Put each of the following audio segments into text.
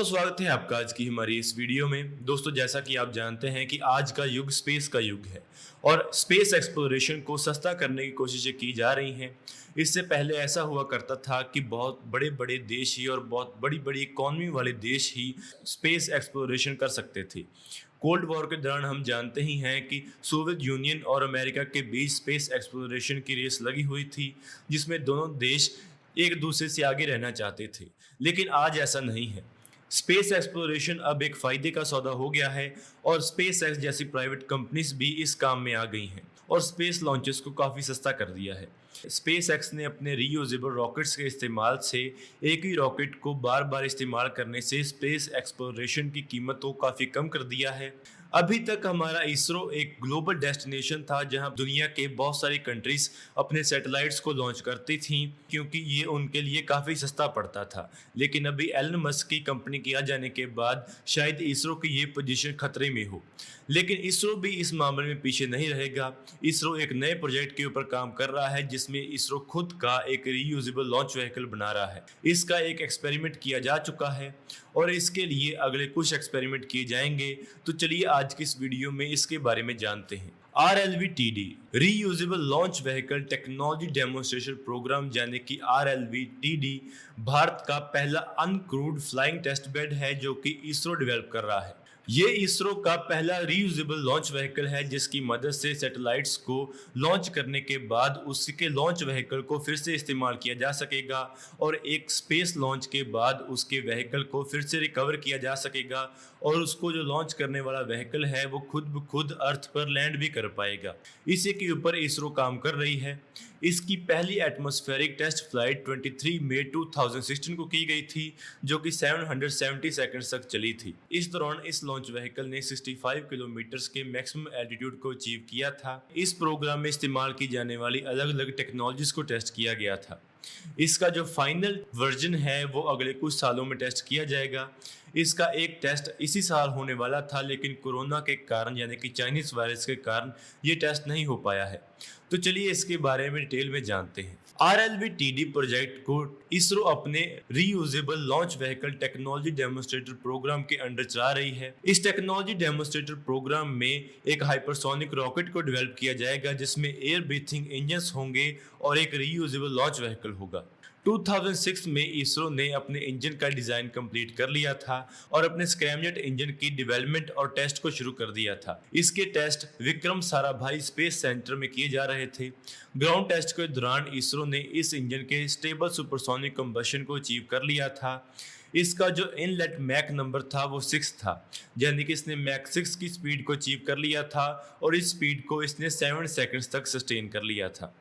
स्वागत है आपका आज की हमारी इस वीडियो में। दोस्तों, जैसा कि आप जानते हैं कि आज का युग स्पेस का युग है और स्पेस एक्सप्लोरेशन को सस्ता करने की कोशिशें की जा रही हैं। इससे पहले ऐसा हुआ करता था कि बहुत बड़े बड़े देश ही और बहुत बड़ी बड़ी इकॉनमी वाले देश ही स्पेस एक्सप्लोरेशन कर सकते थे। कोल्ड वॉर के दौरान हम जानते ही हैं कि सोवियत यूनियन और अमेरिका के बीच स्पेस एक्सप्लोरेशन की रेस लगी हुई थी, जिसमें दोनों देश एक दूसरे से आगे रहना चाहते थे। लेकिन आज ऐसा नहीं है। स्पेस एक्सप्लोरेशन अब एक फायदे का सौदा हो गया है और स्पेस एक्स जैसी प्राइवेट कंपनीज भी इस काम में आ गई हैं और स्पेस लॉन्चेस को काफ़ी सस्ता कर दिया है। स्पेस एक्स ने अपने रीयूजेबल रॉकेट्स के इस्तेमाल से एक ही रॉकेट को बार बार इस्तेमाल करने से स्पेस एक्सप्लोरेशन की कीमत को काफ़ी कम कर दिया है। अभी तक हमारा इसरो एक ग्लोबल डेस्टिनेशन था जहां दुनिया के बहुत सारी कंट्रीज अपने सैटेलाइट्स को लॉन्च करती थी, क्योंकि ये उनके लिए काफ़ी सस्ता पड़ता था। लेकिन अभी एलन मस्क की कंपनी के आ जाने के बाद शायद इसरो की ये पोजीशन खतरे में हो। लेकिन इसरो भी इस मामले में पीछे नहीं रहेगा। इसरो एक नए प्रोजेक्ट के ऊपर काम कर रहा है जिसमें इसरो खुद का एक रीयूजेबल लॉन्च व्हीकल बना रहा है। इसका एक एक्सपेरिमेंट किया जा चुका है और इसके लिए अगले कुछ एक्सपेरिमेंट किए जाएंगे। तो चलिए आज की इस वीडियो में इसके बारे में जानते हैं। RLV-TD reusable launch vehicle technology demonstration program यानी कि RLV-TD भारत का पहला अनक्रूड फ्लाइंग टेस्ट बेड है जो कि इसरो डेवलप कर रहा है। ये इसरो का पहला रीयूजेबल लॉन्च व्हीकल है जिसकी मदद से सैटेलाइट्स को लॉन्च करने के बाद उसके लॉन्च व्हीकल को फिर से इस्तेमाल किया जा सकेगा और एक स्पेस लॉन्च के बाद उसके व्हीकल को फिर से रिकवर किया जा सकेगा और उसको जो लॉन्च करने वाला व्हीकल है वो खुद ब खुद अर्थ पर लैंड भी कर पाएगा। इसी के ऊपर इसरो काम कर रही है। इसकी पहली एटमॉस्फेरिक टेस्ट फ्लाइट 23 मई 2016 को की गई थी जो कि 770 सेकंड्स तक चली थी। इस दौरान इस लॉन्च व्हीकल ने 65 किलोमीटर के मैक्सिमम एल्टीट्यूड को अचीव किया था। इस प्रोग्राम में इस्तेमाल की जाने वाली अलग अलग टेक्नोलॉजीज को टेस्ट किया गया था। इसका जो फाइनल वर्जन है वो अगले कुछ सालों में टेस्ट किया जाएगा। इसका एक टेस्ट इसी साल होने वाला था, लेकिन कोरोना के कारण यानी कि चाइनीज वायरस के कारण ये टेस्ट नहीं हो पाया है। तो चलिए इसके बारे में डिटेल में जानते हैं। RLV-TD प्रोजेक्ट को इसरो अपने reusable launch vehicle technology demonstrator program के अंडर चला रही है। इस टेक्नोलॉजी डेमोन्स्ट्रेटर प्रोग्राम में एक हाइपरसोनिक रॉकेट को डेवलप किया जाएगा जिसमें एयर ब्रीथिंग इंजन्स होंगे और एक रीयूजेबल लॉन्च व्हीकल होगा। 2006 में इसरो ने अपने इंजन का डिजाइन कंप्लीट कर लिया था और अपने स्क्रैमजेट इंजन की डेवलपमेंट और टेस्ट को शुरू कर दिया था। इसके test Vikram Sarabhai space centre में किए जा रहे थे। ग्राउंड टेस्ट के दौरान इसरो ने इस इंजन के स्टेबल सुपरसोनिक कंबशन को अचीव कर लिया था। इसका जो इनलेट मैक नंबर था वो 6 था, यानी कि इसने मैक 6 की स्पीड को अचीव कर लिया था और इस स्पीड को इसने 7 सेकंड्स तक सस्टेन कर लिया था।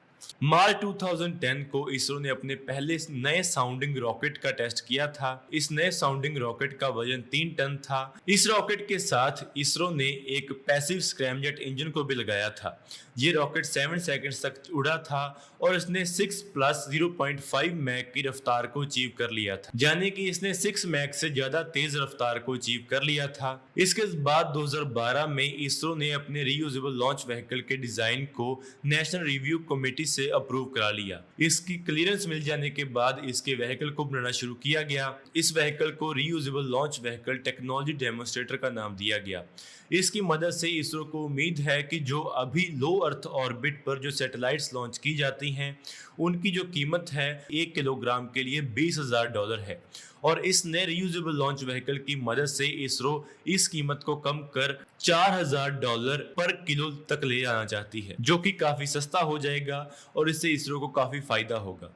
मार्च 2010 को इसरो ने अपने पहले नए साउंडिंग रॉकेट का टेस्ट किया था। इस नए साउंडिंग रॉकेट का वजन 3 टन था। इस रॉकेट के साथ इसरो ने एक पैसिव स्क्रैमजेट इंजन को भी लगाया था। ये रॉकेट 7 सेकंड्स तक उड़ा था और इसने 6 + 0.5 मैक की रफ्तार को अचीव कर लिया था, यानी कि इसने 6 मैक से ज्यादा तेज रफ्तार को अचीव कर लिया था। इसके बाद 2012 में इसरो ने अपने रीयूजेबल लॉन्च व्हीकल के डिजाइन को नेशनल रिव्यू कमेटी से अप्रूव करा लिया। इसकी क्लियरेंस मिल जाने के बाद इसके व्हीकल को बनाना शुरू किया गया। इस व्हीकल को reusable launch vehicle technology demonstrator का नाम दिया गया। इसकी मदद से इसरो को उम्मीद है कि जो अभी लो अर्थ ऑर्बिट पर जो सैटेलाइट्स लॉन्च की जाती हैं उनकी जो कीमत है 1 किलोग्राम के लिए $20,000 है और इस नए रीयूजेबल लॉन्च व्हीकल की मदद से इसरो इस कीमत को कम कर $4,000 पर किलो तक ले जाना चाहती है, जो कि काफी सस्ता हो जाएगा और इससे इसरो को काफी फायदा होगा।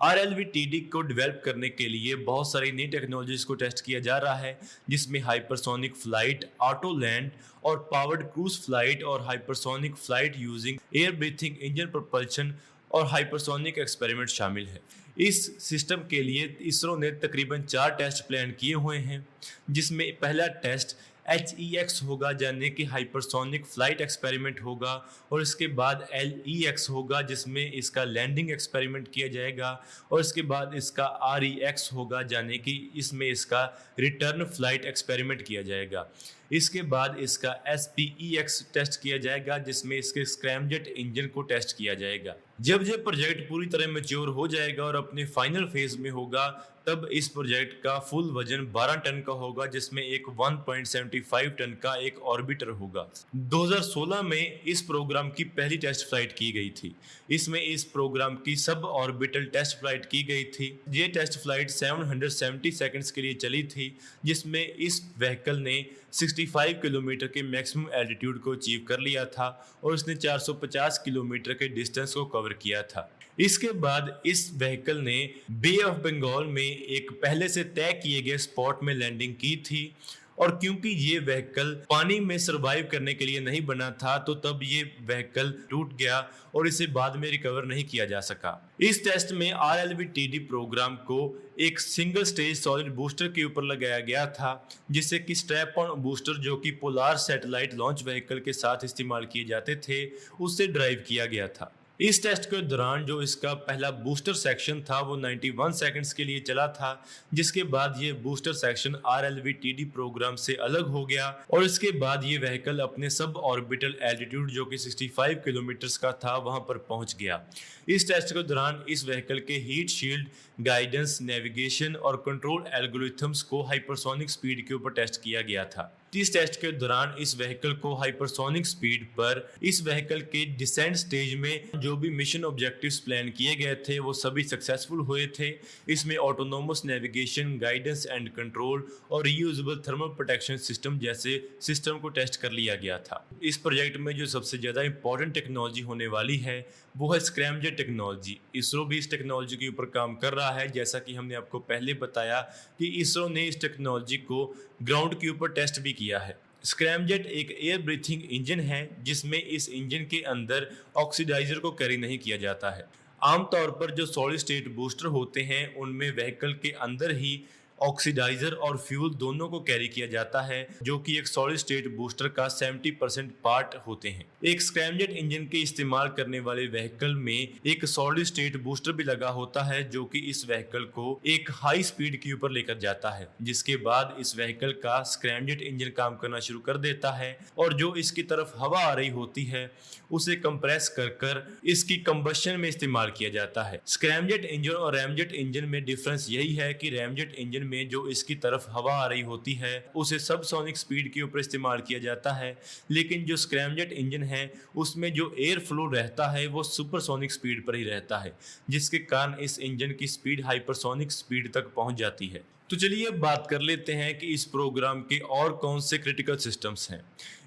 RLV-TD को डेवलप करने के लिए बहुत सारी नई टेक्नोलॉजीज को टेस्ट किया जा रहा है, जिसमें हाइपरसोनिक फ्लाइट, ऑटो लैंड और पावर्ड क्रूज फ्लाइट और hypersonic flight using air breathing engine propulsion और हाइपरसोनिक एक्सपेरिमेंट शामिल है। इस सिस्टम के लिए इसरो ने तकरीबन 4 टेस्ट प्लान किए हुए हैं, जिसमें पहला टेस्ट HEX होगा यानी कि हाइपरसोनिक फ्लाइट एक्सपेरिमेंट होगा और इसके बाद LEX होगा जिसमें इसका लैंडिंग एक्सपेरिमेंट किया जाएगा और इसके बाद इसका REX होगा यानी कि इसमें इसका रिटर्न फ्लाइट एक्सपेरिमेंट किया जाएगा। इसके बाद इसका SPEX टेस्ट किया जाएगा, जिसमें इसके स्क्रैमजेट इंजन को टेस्ट किया जाएगा। जब ये प्रोजेक्ट पूरी तरह मैच्योर हो जाएगा और अपने फाइनल फेज में होगा, तब इस प्रोजेक्ट का फुल वजन 12 टन का होगा, जिसमें एक 1.75 टन का एक ऑर्बिटर होगा। 2016 में इस प्रोग्राम की पहली टेस्ट फ्लाइट की गई थी। इसमें इस प्रोग्राम की सब ऑर्बिटल टेस्ट फ्लाइट की गई थी। ये टेस्ट फ्लाइट 770 सेकंड्स के लिए चली थी, जिसमें इस व्हीकल ने 65 किलोमीटर के मैक्सिमम एल्टीट्यूड को अचीव कर लिया था और उसने 450 किलोमीटर के डिस्टेंस को कवर किया था। इसके बाद इस व्हीकल ने बे ऑफ बंगाल में एक पहले से तय किए गए स्पॉट में लैंडिंग की थी, और क्योंकि ये व्हीकल पानी में सरवाइव करने के लिए नहीं बना था, तो तब ये व्हीकल टूट गया और इसे बाद में रिकवर नहीं किया जा सका। इस टेस्ट में RLV-TD प्रोग्राम को एक सिंगल स्टेज सॉलिड बूस्टर के ऊपर लगाया गया था, जिससे कि स्ट्रैप ऑन बूस्टर जो कि पोलार सैटेलाइट लॉन्च व्हीकल के साथ इस्तेमाल किए जाते थे, उससे ड्राइव किया गया था। इस टेस्ट के दौरान जो इसका पहला बूस्टर सेक्शन था वो 91 सेकंड्स के लिए चला था, जिसके बाद ये बूस्टर सेक्शन RLV-TD प्रोग्राम से अलग हो गया और इसके बाद ये व्हीकल अपने सब ऑर्बिटल एल्टीट्यूड जो कि 65 किलोमीटर का था वहां पर पहुंच गया। इस टेस्ट के दौरान इस व्हीकल के हीट शील्ड, गाइडेंस, नेविगेशन और कंट्रोल एल्गोरिथम्स को हाइपरसोनिक स्पीड के ऊपर टेस्ट किया गया था। इस टेस्ट के दौरान इस व्हीकल को हाइपरसोनिक स्पीड पर इस व्हीकल के डिसेंट स्टेज में जो भी मिशन ऑब्जेक्टिव्स प्लान किए गए थे वो सभी सक्सेसफुल हुए थे। इसमें autonomous navigation, guidance and control और रीयूजेबल थर्मल प्रोटेक्शन सिस्टम जैसे सिस्टम को टेस्ट कर लिया गया था। इस प्रोजेक्ट में जो सबसे ज़्यादा इंपॉर्टेंट टेक्नोलॉजी होने वाली है वो है स्क्रैमजेट टेक्नोलॉजी। इसरो भी इस टेक्नोलॉजी के ऊपर काम कर रहा है। जैसा कि हमने आपको पहले बताया कि इसरो ने इस टेक्नोलॉजी को ग्राउंड के ऊपर टेस्ट भी किया है। स्क्रैमजेट एक एयर ब्रीथिंग इंजन है, जिसमें इस इंजन के अंदर ऑक्सीडाइजर को कैरी नहीं किया जाता है। आमतौर पर जो सॉलिड स्टेट बूस्टर होते हैं उनमें व्हीकल के अंदर ही ऑक्सीडाइजर और फ्यूल दोनों को कैरी किया जाता है, जो कि एक सॉलिड स्टेट बूस्टर का 70% पार्ट होते हैं। एक स्क्रैमजेट इंजन के इस्तेमाल करने वाले व्हीकल में एक सॉलिड स्टेट बूस्टर भी लगा होता है, जो कि इस व्हीकल को एक हाई स्पीड के ऊपर लेकर जाता है, जिसके बाद इस व्हीकल का स्क्रैमजेट इंजन काम करना शुरू कर देता है और जो इसकी तरफ हवा आ रही होती है उसे कंप्रेस कर इसकी कंबशन में इस्तेमाल किया जाता है। स्क्रैमजेट इंजन और रैमजेट इंजन में डिफरेंस यही है कि रैमजेट इंजन में जो इसकी तरफ हवा आ रही होती है उसे सबसोनिक स्पीड के ऊपर इस्तेमाल किया जाता है, लेकिन जो स्क्रैमजेट इंजन है उसमें जो एयर फ्लो रहता है वो सुपरसोनिक स्पीड पर ही रहता है, जिसके कारण इस इंजन की स्पीड हाइपरसोनिक स्पीड तक पहुंच जाती है। तो चलिए अब बात कर लेते हैं कि इस प्रोग्राम के और कौन से क्रिटिकल सिस्टम्स हैं।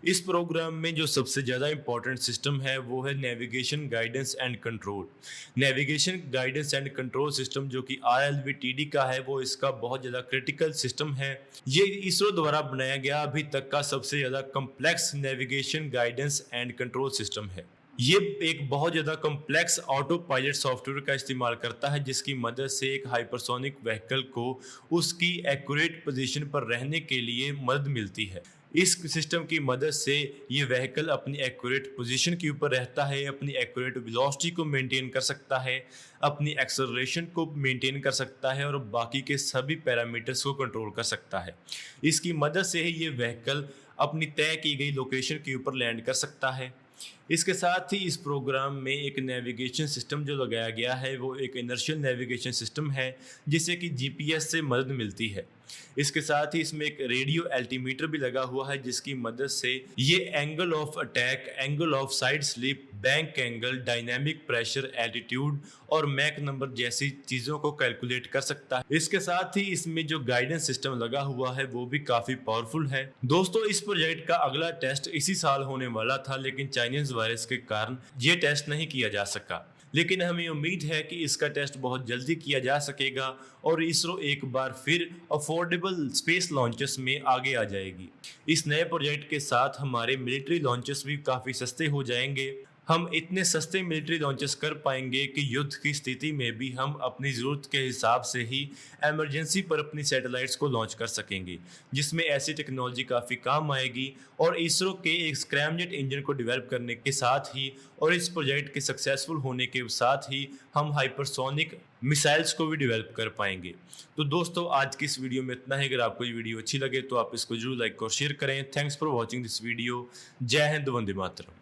इस प्रोग्राम में जो सबसे ज़्यादा इंपॉर्टेंट सिस्टम है वो है navigation, guidance and control. Navigation, guidance and control system जो कि RLV-TD का है वो इसका बहुत ज़्यादा क्रिटिकल सिस्टम है। ये इसरो द्वारा बनाया गया अभी तक का सबसे ज़्यादा complex navigation, guidance and control system है। ये एक बहुत ज़्यादा कम्प्लेक्स ऑटो पायलट सॉफ्टवेयर का इस्तेमाल करता है, जिसकी मदद से एक हाइपरसोनिक व्हीकल को उसकी एक्यूरेट पोजीशन पर रहने के लिए मदद मिलती है। इस सिस्टम की मदद से ये व्हीकल अपनी एक्यूरेट पोजीशन के ऊपर रहता है, अपनी एक्यूरेट वेलोसिटी को मेंटेन कर सकता है, अपनी एक्सेलरेशन को मेंटेन कर सकता है और बाकी के सभी पैरामीटर्स को कंट्रोल कर सकता है। इसकी मदद से ही ये व्हीकल अपनी तय की गई लोकेशन के ऊपर लैंड कर सकता है। इसके साथ ही इस प्रोग्राम में एक नेविगेशन सिस्टम जो लगाया गया है वो एक इनर्शियल नेविगेशन सिस्टम है, जिसे कि GPS से मदद मिलती है। इसके साथ ही इसमें एक रेडियो एल्टीमीटर भी लगा हुआ है, जिसकी मदद से ये angle of attack, angle of side slip, bank angle, dynamic pressure, altitude और मैक नंबर जैसी चीज़ों को कैलकुलेट कर सकता है। इसके साथ ही इसमें जो गाइडेंस सिस्टम लगा हुआ है वो भी काफ़ी पावरफुल है। दोस्तों, इस प्रोजेक्ट का अगला टेस्ट इसी साल होने वाला था, लेकिन चाइनीज वायरस के कारण ये टेस्ट नहीं किया जा सका। लेकिन हमें उम्मीद है कि इसका टेस्ट बहुत जल्दी किया जा सकेगा और इसरो एक बार फिर अफोर्डेबल स्पेस लॉन्चेस में आगे आ जाएगी। इस नए प्रोजेक्ट के साथ हमारे मिलिट्री लॉन्चेस भी काफ़ी सस्ते हो जाएंगे। हम इतने सस्ते मिलिट्री लॉन्चेस कर पाएंगे कि युद्ध की स्थिति में भी हम अपनी ज़रूरत के हिसाब से ही इमरजेंसी पर अपनी सैटेलाइट्स को लॉन्च कर सकेंगे, जिसमें ऐसी टेक्नोलॉजी काफ़ी काम आएगी। और इसरो के एक स्क्रैमजेट इंजन को डेवलप करने के साथ ही और इस प्रोजेक्ट के सक्सेसफुल होने के साथ ही हम हाइपरसोनिक मिसाइल्स को भी डेवलप कर पाएंगे। तो दोस्तों, आज की इस वीडियो में इतना ही। अगर आपको ये वीडियो अच्छी लगे तो आप इसको जरूर लाइक और शेयर करें। Thanks for watching this video. जय हिंद, वंदे मातरम।